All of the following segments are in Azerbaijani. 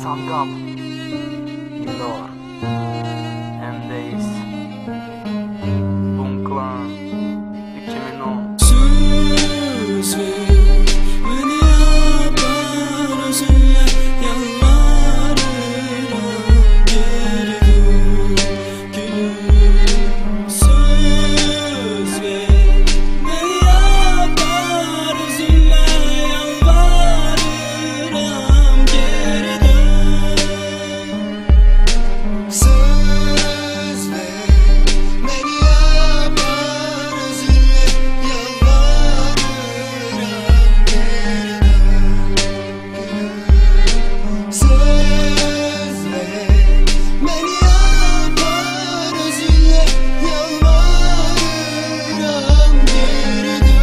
Sangam, you know, MD'yiz. Bunklan 2010. Söz ver, beni yapar özünle yalvarırım, geri dön gülüm. Söz ver, beni yapar özünle yalvarırım, geri dön. Söz ver, beni yapar özünle yalvarırım, geri dön. Söz ver, beni yapar özünle yalvarırım, geri dön.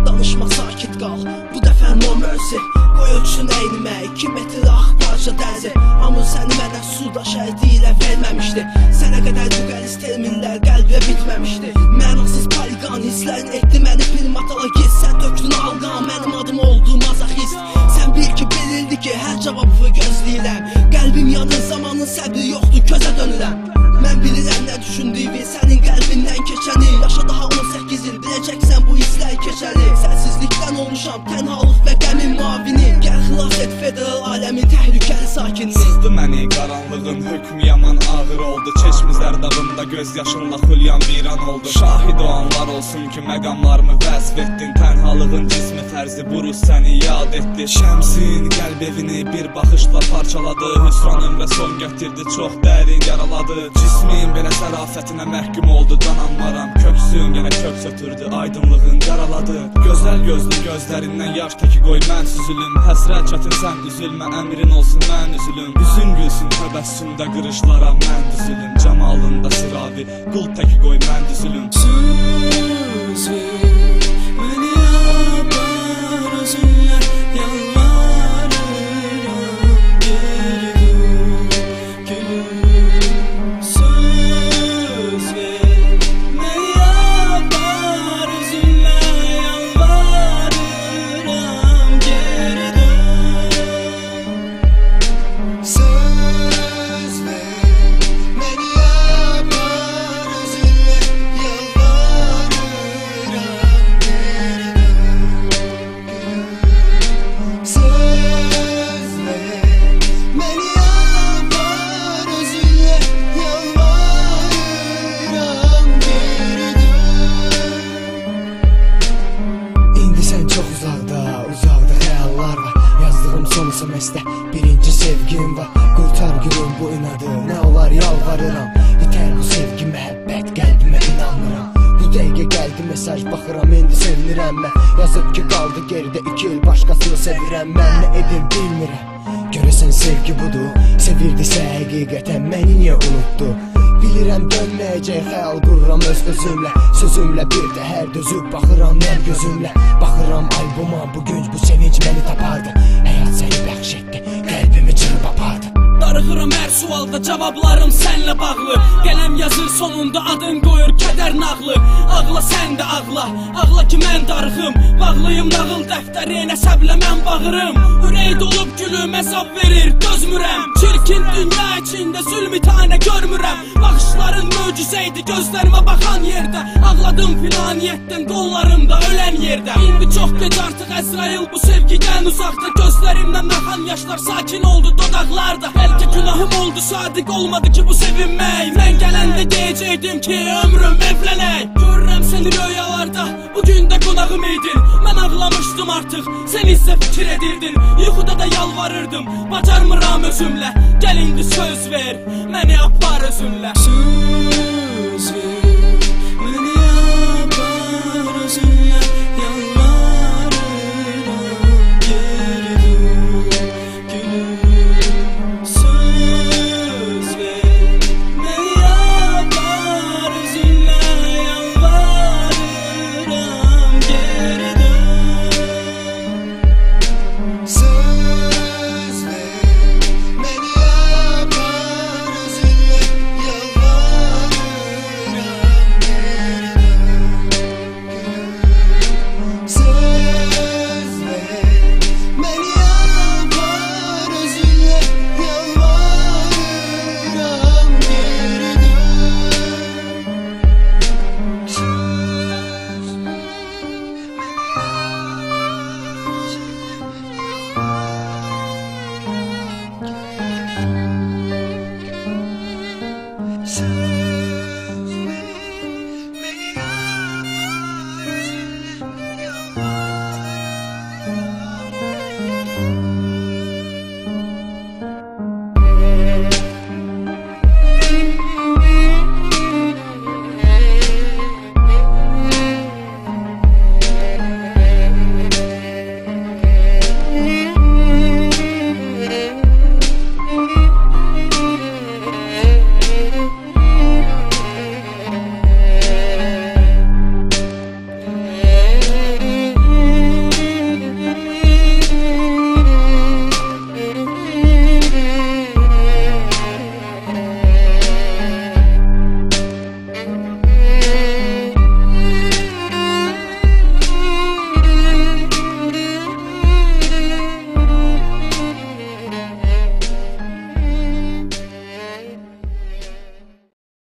Danışma, sakit qal, bu dəfə nömrəsi qoy ölçün əynimə 2 metr ağ parça dərzi. Amma səni mənə suda şəhidi ilə verməmişdi. Sənə qədər bu qəliz terminlər qəlbə bitməmişdi. Mənasız poliqan hisslərin etdi məni primatala giz. Sən döktün alqan, mənim adım oldu mazaxist. Sən bil ki, bilirdi ki, hər cavabı gözləyirəm. Qəlbim yanır, zamanın səbri yoxdur, közə dönürəm. Mən bilirəm nə düşündüyümü, sənin qəlbindən keçəni. Yaşa daha 18 il, biləcəksən bu hisslər keçəli. Sənsizlikdən olmuşam, tənhalıq və qəmin mavini. Gəl xilas et federal aləmin təhlükəli sakinini. Sızdı məni qaranlığın hökmü yaman ağır oldu. Çeşmizlər dağında göz yaşınla xülyan viran oldu. Şahid o anlar olsun ki, məqamlarımı vəsf etdin. Tənhalığın cismi tərzi buruz səni yad etdi. Şəmsin qəlb evini bir baxışla parçaladı. Hüsranın və son gətirdi, çox dərin yaraladı. Cismin belə sərafətinə məhkum oldu, cananmaram. Köksün yenə kök sötürdü, aydınlığın qaraladı. Gözəl gözlü gözlərindən yaş təki qoy mən süzülüm. Həsrət çətin sən üzülmə, əmrin olsun mən üzülüm. Üzün gülsün təbəssümdə qırışlara mən düzülüm. Camalında sıravi, qul təki qoy mən düzülüm. Söz ver, beni yapar özünle yalvarırım, geri dön gülüm. Söz ver, beni yapar özünle yalvarırım, geri dön. Söz ver, beni yapar özünle yalvarırım, geri dön. Söz ver, beni yapar özünle yalvarırım, geri dön. İndi sən çox uzaqda xəyallar var. Yazdığım son semestə birinci sevgim var. Qurtar gülüm bu inadı, nə olar yalvarıram. Yetər bu sevgi, məhəbbət, qəlbimə inanmıram. Bu dəqiqə gəldi mesaj, baxıram indi sevinirəm mən. Yazıb ki, qaldı geridə 2 il başqasını sevirəm mən. Nə edim bilmirəm, görəsən sevgi budur. Sevirdisə həqiqətən məni niyə unutdu? Bilirəm dönməyəcək, xəyal qururam öz-özümlə. Sözümlə bir də hər dözüb baxıram nəm gözümlə. Baxıram albuma, bu günc bu sevinç məni tapardı. Həyat səni bəxş etdi, qəlbimi çırp apardı. Darıxıram hər sualda, cavablarım sənlə bağlı. Qələm yazır sonunda, adın qoyur kədər nağlı. Ağla sən də ağla, ağla ki mən darıxım. Bağlıyım nağıl dəftərinə, səblə mən bağırım. Ürək dolub gülüm əzab verir, dözmürəm. Çirkin dünya içində zülmü tanə görmürəm. Baxışların möcüzəydi gözlərimə baxan yerdə. Ağladım filaniyyətdən, qollarımda ölən yerdə. İndi çox gec artıq Əzrail bu sevgidən uzaqda. Gözlərimdən axan yaşlar sakin oldu dodaqlarda. Bəlkə günahım oldu, sadiq olmadı ki bu sevinmək. Mən gələndə deyəcəkdim ki ömrüm evlənək. Görürəm səni röyalarda, bugün də qonağım idin. Mən ağlamışdım artıq, sən isə fikir edirdin. Yuxuda da yalvarırdım, bacarmıram özümlə. Gəl indi söz ver, məni apar özünlə.